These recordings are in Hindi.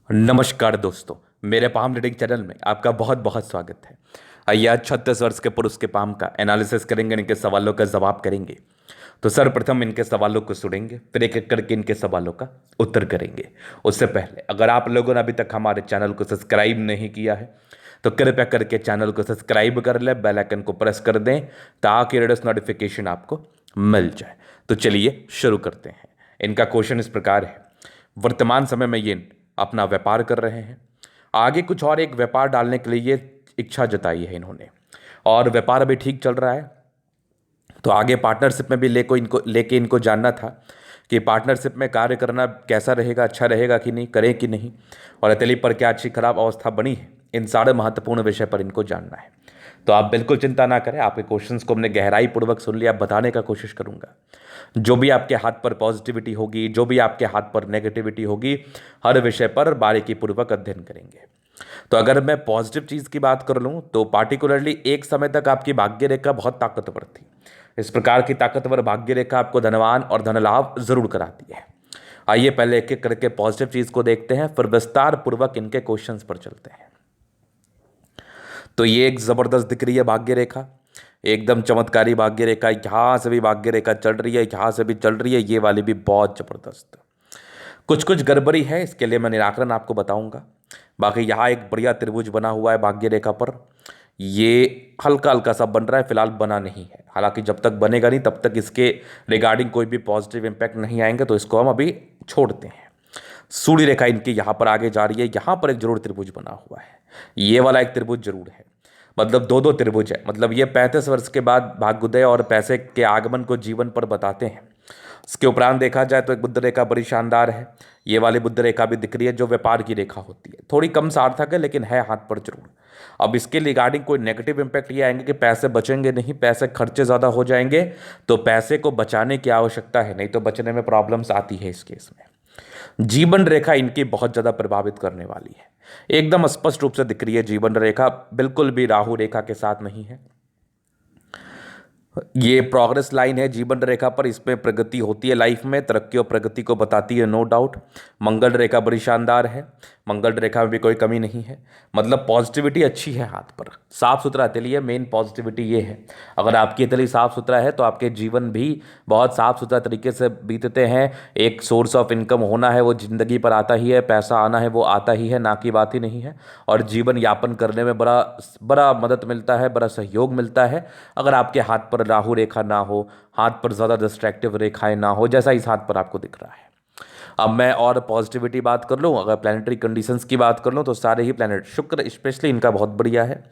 नमस्कार दोस्तों। मेरे पाम रीडिंग चैनल में आपका बहुत बहुत स्वागत है। आइए आज 36 वर्ष के पुरुष के पाम का एनालिसिस करेंगे, इनके सवालों का जवाब करेंगे। तो सर्वप्रथम इनके सवालों को सुनेंगे, फिर एक एक करके इनके सवालों का उत्तर करेंगे। उससे पहले अगर आप लोगों ने अभी तक हमारे चैनल को सब्सक्राइब नहीं किया है तो कृपया करके चैनल को सब्सक्राइब कर ले, बेल आइकन को प्रेस कर दें ताकि लेटेस्ट नोटिफिकेशन आपको मिल जाए। तो चलिए शुरू करते हैं। इनका क्वेश्चन इस प्रकार है। वर्तमान समय में ये अपना व्यापार कर रहे हैं, आगे कुछ और एक व्यापार डालने के लिए ये इच्छा जताई है इन्होंने, और व्यापार अभी ठीक चल रहा है। तो आगे पार्टनरशिप में भी लेके इनको जानना था कि पार्टनरशिप में कार्य करना कैसा रहेगा, अच्छा रहेगा कि नहीं, करें कि नहीं, और अतली पर क्या अच्छी खराब अवस्था बनी है। इन सारे महत्वपूर्ण विषय पर इनको जानना है। तो आप बिल्कुल चिंता ना करें, आपके क्वेश्चंस को हमने गहराई पूर्वक सुन लिया, बताने का कोशिश करूंगा। जो भी आपके हाथ पर पॉजिटिविटी होगी, जो भी आपके हाथ पर नेगेटिविटी होगी, हर विषय पर बारीकी पूर्वक अध्ययन करेंगे। तो अगर मैं पॉजिटिव चीज़ की बात कर लूँ तो पार्टिकुलरली एक समय तक आपकी भाग्य रेखा बहुत ताकतवर थी। इस प्रकार की ताकतवर भाग्य रेखा आपको धनवान और धनलाभ जरूर कराती है। आइए पहले एक एक करके पॉजिटिव चीज़ को देखते हैं, फिर विस्तार पूर्वक इनके क्वेश्चंस पर चलते हैं। तो ये एक ज़बरदस्त दिख रही है भाग्य रेखा, एकदम चमत्कारी भाग्य रेखा। यहाँ से भी भाग्य रेखा चल रही है, यहाँ से भी चल रही है, ये वाली भी बहुत ज़बरदस्त। कुछ कुछ गड़बड़ी है, इसके लिए मैं निराकरण आपको बताऊंगा। बाकी यहाँ एक बढ़िया त्रिभुज बना हुआ है भाग्य रेखा पर, ये हल्का हल्का सा बन रहा है, फिलहाल बना नहीं है। हालांकि जब तक बनेगा नहीं तब तक इसके रिगार्डिंग कोई भी पॉजिटिव इम्पैक्ट नहीं आएंगे, तो इसको हम अभी छोड़ते हैं। सूर्य रेखा इनकी यहाँ पर आगे जा रही है, यहाँ पर एक जरूर त्रिभुज बना हुआ है, ये वाला एक त्रिभुज जरूर है। मतलब दो दो त्रिभुज है, मतलब ये 35 वर्ष के बाद भाग्योदय और पैसे के आगमन को जीवन पर बताते हैं। इसके उपरांत देखा जाए तो एक बुद्ध रेखा बड़ी शानदार है, ये वाली बुद्ध रेखा भी दिख रही है जो व्यापार की रेखा होती है, थोड़ी कम सार्थक है लेकिन है हाथ पर जरूर। अब इसके रिगार्डिंग कोई नेगेटिव इंपैक्ट ये आएंगे कि पैसे बचेंगे नहीं, पैसे खर्चे ज़्यादा हो जाएंगे, तो पैसे को बचाने की आवश्यकता है, नहीं तो बचने में प्रॉब्लम्स आती है इस केस में। जीवन रेखा इनकी बहुत ज़्यादा प्रभावित करने वाली है, एकदम स्पष्ट रूप से दिख रही है जीवन रेखा, बिल्कुल भी राहु रेखा के साथ नहीं है। ये प्रोग्रेस लाइन है जीवन रेखा पर, इसमें प्रगति होती है, लाइफ में तरक्की और प्रगति को बताती है, नो डाउट। मंगल रेखा बड़ी शानदार है, मंगल रेखा में भी कोई कमी नहीं है, मतलब पॉजिटिविटी अच्छी है हाथ पर, साफ सुथरा तिली है। मेन पॉजिटिविटी ये है, अगर आपकी तिली साफ सुथरा है तो आपके जीवन भी बहुत साफ सुथरा तरीके से बीतते हैं। एक सोर्स ऑफ इनकम होना है वो जिंदगी पर आता ही है, पैसा आना है वो आता ही है, ना की बात ही नहीं है। और जीवन यापन करने में बड़ा बड़ा मदद मिलता है, बड़ा सहयोग मिलता है अगर आपके हाथ पर राहु रेखा ना हो, हाथ पर ज़्यादा डिस्ट्रैक्टिव रेखाएं ना हो, जैसा इस हाथ पर आपको दिख रहा है। अब मैं और पॉजिटिविटी बात कर लूँ, अगर प्लानिटरी कंडीशंस की बात कर लूँ तो सारे ही प्लैनेट, शुक्र स्पेशली इनका बहुत बढ़िया है,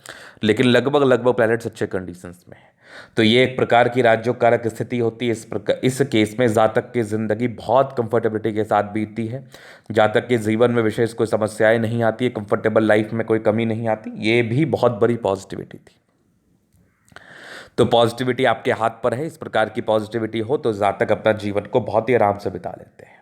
लेकिन लगभग लगभग प्लैनेट्स अच्छे कंडीशंस में है। तो ये एक प्रकार की राज्योकारक स्थिति होती है। इस केस में जातक की जिंदगी बहुत कंफर्टेबिलिटी के साथ बीतती है, जातक के जीवन में विशेष कोई समस्याएं नहीं आती है, कंफर्टेबल लाइफ में कोई कमी नहीं आती, ये भी बहुत बड़ी पॉजिटिविटी थी। तो पॉजिटिविटी आपके हाथ पर है, इस प्रकार की पॉजिटिविटी हो तो जातक अपना जीवन को बहुत ही आराम से बिता लेते हैं।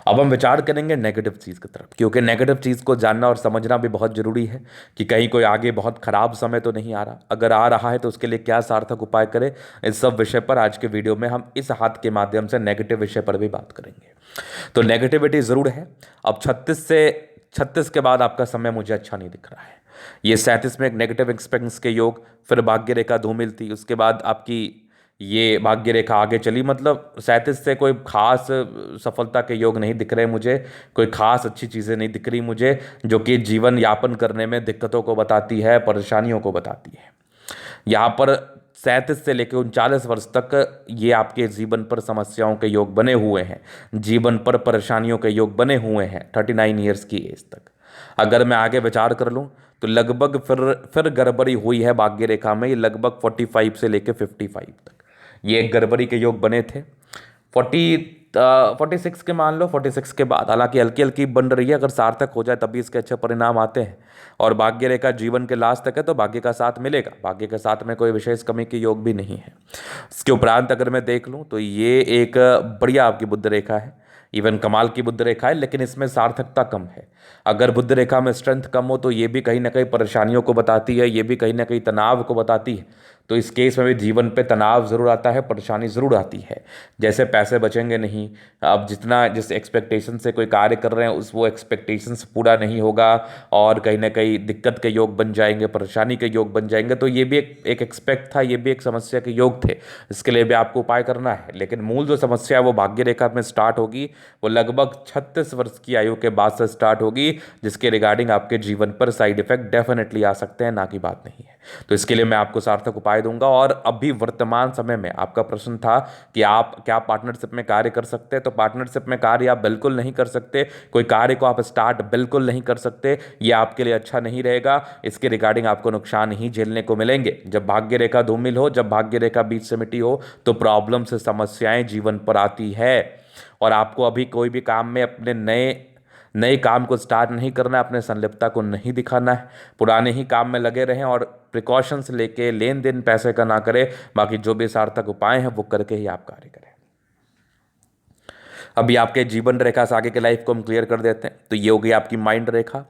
अब हम विचार करेंगे नेगेटिव चीज़ की तरफ, क्योंकि नेगेटिव चीज़ को जानना और समझना भी बहुत जरूरी है कि कहीं कोई आगे बहुत खराब समय तो नहीं आ रहा, अगर आ रहा है तो उसके लिए क्या सार्थक उपाय करें। इस सब विषय पर आज के वीडियो में हम इस हाथ के माध्यम से नेगेटिव विषय पर भी बात करेंगे। तो नेगेटिविटी ज़रूर है। अब 36 के बाद आपका समय मुझे अच्छा नहीं दिख रहा है। ये 37 में एक नेगेटिव एक्सपेंस के योग, फिर भाग्य रेखा धूमिल थी, उसके बाद आपकी ये भाग्य रेखा आगे चली, मतलब 37 से कोई खास सफलता के योग नहीं दिख रहे मुझे, कोई खास अच्छी चीज़ें नहीं दिख रही मुझे, जो कि जीवन यापन करने में दिक्कतों को बताती है, परेशानियों को बताती है। यहाँ पर 37 से लेकर 39 वर्ष तक ये आपके जीवन पर समस्याओं के योग बने हुए हैं, जीवन पर परेशानियों के योग बने हुए हैं 39 ईयर्स की एज तक। अगर मैं आगे विचार कर लूँ तो लगभग फिर गड़बड़ी हुई है भाग्य रेखा में, ये लगभग 45 से लेकर 55 तक ये एक गड़बड़ी के योग बने थे। 46 के मान लो, 46 के बाद हालांकि हल्की हल्की बन रही है, अगर सार्थक हो जाए तभी इसके अच्छे परिणाम आते हैं। और भाग्य रेखा जीवन के लास्ट तक है तो भाग्य का साथ मिलेगा, भाग्य के साथ में कोई विशेष कमी के योग भी नहीं है। इसके उपरांत अगर मैं देख लूँ तो ये एक बढ़िया आपकी बुद्ध रेखा है, इवन कमाल की बुद्ध रेखा है, लेकिन इसमें सार्थकता कम है। अगर बुद्ध रेखा में स्ट्रेंथ कम हो तो ये भी कहीं ना कहीं परेशानियों को बताती है, ये भी कहीं ना कहीं तनाव को बताती है। तो इस केस में भी जीवन पे तनाव ज़रूर आता है, परेशानी ज़रूर आती है। जैसे पैसे बचेंगे नहीं, आप जिस एक्सपेक्टेशन से कोई कार्य कर रहे हैं उस वो एक्सपेक्टेशंस पूरा नहीं होगा, और कहीं ना कहीं दिक्कत के योग बन जाएंगे, परेशानी के योग बन जाएंगे। तो ये भी एक एक्सपेक्ट था, ये भी एक समस्या के योग थे। इसके लिए भी आपको उपाय करना है। लेकिन मूल जो समस्या है वो भाग्य रेखा में स्टार्ट होगी, वो लगभग 36 वर्ष की आयु के बाद से स्टार्ट होगी, जिसके रिगार्डिंग आपके जीवन पर साइड इफेक्ट डेफिनेटली आ सकते हैं, ना की बात नहीं है। तो इसके लिए मैं आपको सार्थक उपाय दूंगा। और अभी वर्तमान समय में आपका प्रश्न था कि आप क्या पार्टनरशिप में कार्य कर सकते हैं, तो पार्टनरशिप में कार्य आप बिल्कुल नहीं कर सकते। कोई कार्य को आप स्टार्ट बिल्कुल नहीं कर सकते, ये आपके लिए अच्छा नहीं रहेगा। इसके रिगार्डिंग आपको नुकसान ही झेलने को मिलेंगे। जब भाग्य रेखा धूमिल हो, जब भाग्य रेखा बीच से मिटी हो, तो प्रॉब्लम से समस्याएं जीवन पर आती है। और आपको अभी कोई भी काम में अपने नए नए काम को स्टार्ट नहीं करना है, अपने संलिप्तता को नहीं दिखाना है। पुराने ही काम में लगे रहें और प्रिकॉशंस लेके लेन देन पैसे का ना करें। बाकी जो भी सार्थक उपाय हैं वो करके ही आप कार्य करें। अभी आपके जीवन रेखा से आगे के लाइफ को हम क्लियर कर देते हैं। तो ये हो गई आपकी माइंड रेखा,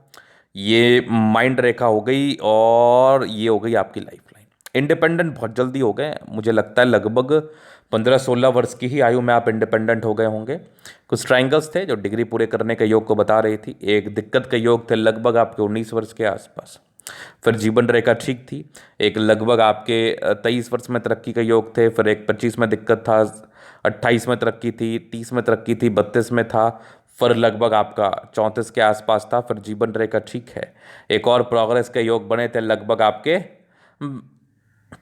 ये माइंड रेखा हो गई, और ये हो गई आपकी लाइफ लाइन। इंडिपेंडेंट बहुत जल्दी हो गए, मुझे लगता है लगभग 15-16 वर्ष की ही आयु में आप इंडिपेंडेंट हो गए होंगे। कुछ ट्राइंगल्स थे जो डिग्री पूरे करने के योग को बता रही थी। एक दिक्कत के योग थे लगभग आपके 19 वर्ष के आसपास। फिर जीवन रेखा ठीक थी। एक लगभग आपके 23 वर्ष में तरक्की के योग थे। फिर एक 25 में दिक्कत था, 28 में तरक्की थी, 30 में तरक्की थी, 32 में था। फिर लगभग आपका 34 के आसपास था। फिर जीवन रेखा ठीक है। एक और प्रोग्रेस के योग बने थे लगभग आपके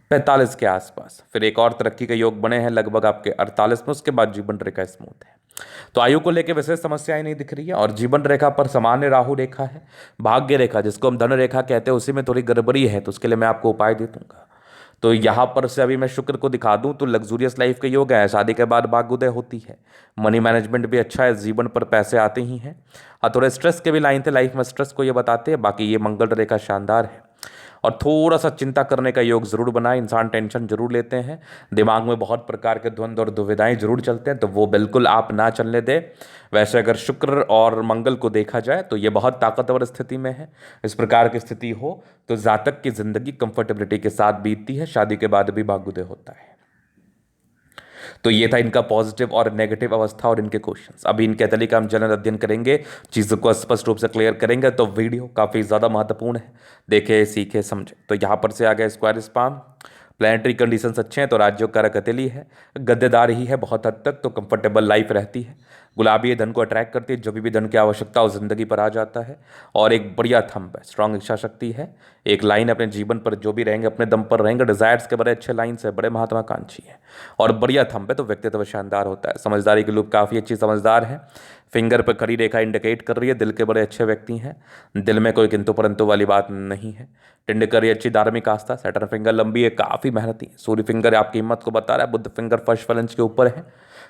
45 के आसपास। फिर एक और तरक्की के योग बने हैं लगभग आपके 48 में। उसके बाद जीवन रेखा स्मूथ है। तो आयु को लेकर विशेष समस्याएं नहीं दिख रही है। और जीवन रेखा पर सामान्य राहु रेखा है। भाग्य रेखा जिसको हम धन रेखा कहते हैं उसी में थोड़ी गड़बड़ी है, तो उसके लिए मैं आपको उपाय दे दूंगा। तो यहाँ पर से अभी मैं शुक्र को दिखा दूं तो लग्जूरियस लाइफ के योग है। शादी के बाद भाग्योदय होती है, मनी मैनेजमेंट भी अच्छा है, जीवन पर पैसे आते ही हैं। हाँ, थोड़े स्ट्रेस के भी लाइन थे लाइफ में, स्ट्रेस को ये बताते हैं। बाकी ये मंगल रेखा शानदार है। और थोड़ा सा चिंता करने का योग जरूर बनाए, इंसान टेंशन जरूर लेते हैं, दिमाग में बहुत प्रकार के द्वंद्व और दुविधाएं जरूर चलते हैं, तो वो बिल्कुल आप ना चलने दें। वैसे अगर शुक्र और मंगल को देखा जाए तो ये बहुत ताकतवर स्थिति में है। इस प्रकार की स्थिति हो तो जातक की जिंदगी कंफर्टेबिलिटी के साथ बीतती है, शादी के बाद भी भाग्योदय होता है। तो ये था इनका पॉजिटिव और नेगेटिव अवस्था और इनके क्वेश्चंस। अभी इनके तली का हम जनरल अध्ययन करेंगे, चीज़ों को स्पष्ट रूप से क्लियर करेंगे। तो वीडियो काफ़ी ज़्यादा महत्वपूर्ण है, देखे सीखे समझे। तो यहाँ पर से आ गया स्क्वायर स्पाम, प्लानिटरी कंडीशंस अच्छे हैं तो राज्यों का रकतेली है, गद्देदार ही है बहुत हद तक, तो कंफर्टेबल लाइफ रहती है। गुलाबी धन को अट्रैक्ट करती है, जब भी धन की आवश्यकता हो जिंदगी पर आ जाता है। और एक बढ़िया थंब है, स्ट्रांग इच्छा शक्ति है। एक लाइन अपने जीवन पर जो भी रहेंगे अपने दम पर रहेंगे, डिजायर्स के बड़े अच्छे लाइन्स है, बड़े महत्वाकांक्षी है। और बढ़िया थंब है तो व्यक्तित्व शानदार होता है। समझदारी की लूप काफ़ी अच्छी समझदार है। फिंगर पर खड़ी रेखा इंडिकेट कर रही है दिल के बड़े अच्छे व्यक्ति हैं, दिल में कोई किंतु परंतु वाली बात नहीं है। टिंडकर अच्छी धार्मिक आस्था, सैटर्न फिंगर लंबी है, काफ़ी मेहनती है। सूर्य फिंगर आपकी हिम्मत को बता रहा है, बुध फिंगर फर्स्ट फलंज के ऊपर है,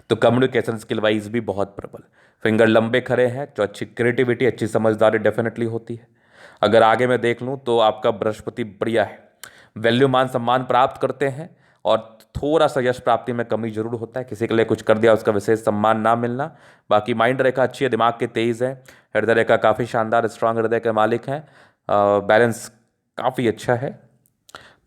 तो कम्युनिकेशन स्किल वाइज भी बहुत प्रबल। फिंगर लंबे खड़े हैं तो अच्छी क्रिएटिविटी, अच्छी समझदारी डेफिनेटली होती है। अगर आगे मैं देख लूँ तो आपका बृहस्पति बढ़िया है, वैल्यू मान सम्मान प्राप्त करते हैं। और थोड़ा सा यश प्राप्ति में कमी जरूर होता है, किसी के लिए कुछ कर दिया उसका विशेष सम्मान ना मिलना। बाकी माइंड रेखा अच्छी है, दिमाग के तेज है। हृदय रेखा काफ़ी शानदार, स्ट्रांग हृदय के मालिक हैं। बैलेंस काफ़ी अच्छा है,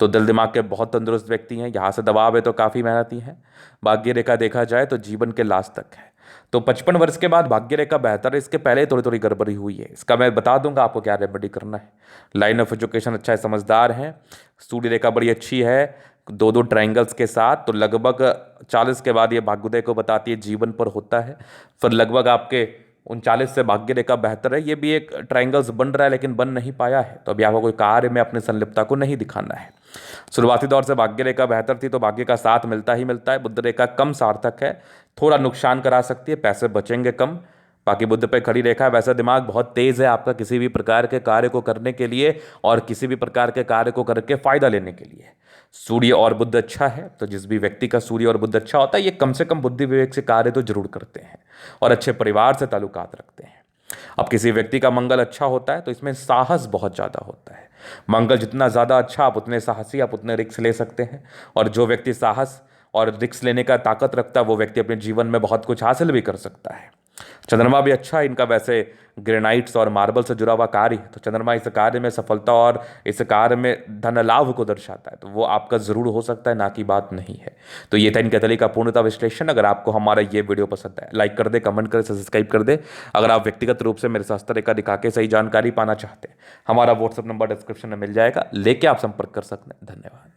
तो दिल दिमाग के बहुत तंदुरुस्त व्यक्ति हैं। यहाँ से दबाव है तो काफ़ी मेहनती हैं। भाग्य रेखा देखा जाए तो जीवन के लास्ट तक है। तो 55 वर्ष के बाद भाग्य रेखा बेहतर है, इसके पहले थोड़ी थोड़ी गड़बड़ी हुई है, इसका मैं बता दूंगा आपको क्या रेमेडी करना है। लाइन ऑफ एजुकेशन अच्छा है, समझदार है। सूर्य रेखा बड़ी अच्छी है, दो दो ट्राइंगल्स के साथ, तो लगभग 40 के बाद ये भाग्योदय को बताती है, जीवन पर होता है। फिर लगभग आपके 39 से भाग्य रेखा बेहतर है। ये भी एक ट्राइंगल्स बन रहा है लेकिन बन नहीं पाया है, तो अभी आपको कोई कार्य में अपनी संलिप्तता को नहीं दिखाना है। शुरुआती दौर से भाग्य रेखा बेहतर थी तो भाग्य का साथ मिलता ही मिलता है। बुध रेखा कम सार्थक है, थोड़ा नुकसान करा सकती है, पैसे बचेंगे कम। बाकी बुध पे खड़ी रेखा है। वैसे दिमाग बहुत तेज है आपका किसी भी प्रकार के कार्य को करने के लिए और किसी भी प्रकार के कार्य को करके फायदा लेने के लिए। सूर्य और बुध अच्छा है, तो जिस भी व्यक्ति का सूर्य और बुध अच्छा होता है ये कम से कम बुद्धि विवेक से कार्य तो जरूर करते हैं और अच्छे परिवार से ताल्लुकात रखते हैं। अब किसी व्यक्ति का मंगल अच्छा होता है तो इसमें साहस बहुत ज़्यादा होता है। मंगल जितना ज़्यादा अच्छा, आप उतने साहसी, आप उतने रिस्क ले सकते हैं। और जो व्यक्ति साहस और रिस्क लेने का ताकत रखता है वो व्यक्ति अपने जीवन में बहुत कुछ हासिल भी कर सकता है। चंद्रमा भी अच्छा है, इनका वैसे ग्रेनाइट्स और मार्बल से जुड़ा हुआ कार्य है, तो चंद्रमा इस कार्य में सफलता और इस कार्य में धन लाभ को दर्शाता है, तो वो आपका जरूर हो सकता है, ना की बात नहीं है। तो ये था इनके तले का पूर्णतः विश्लेषण। अगर आपको हमारा ये वीडियो पसंद है, लाइक कर दे, कमेंट कर, सब्सक्राइब कर दे। अगर आप व्यक्तिगत रूप से मेरे साथ हस्तरेखा दिखा के सही जानकारी पाना चाहते हैं, हमारा व्हाट्सअप नंबर डिस्क्रिप्शन में मिल जाएगा, लेके आप संपर्क कर सकते हैं। धन्यवाद।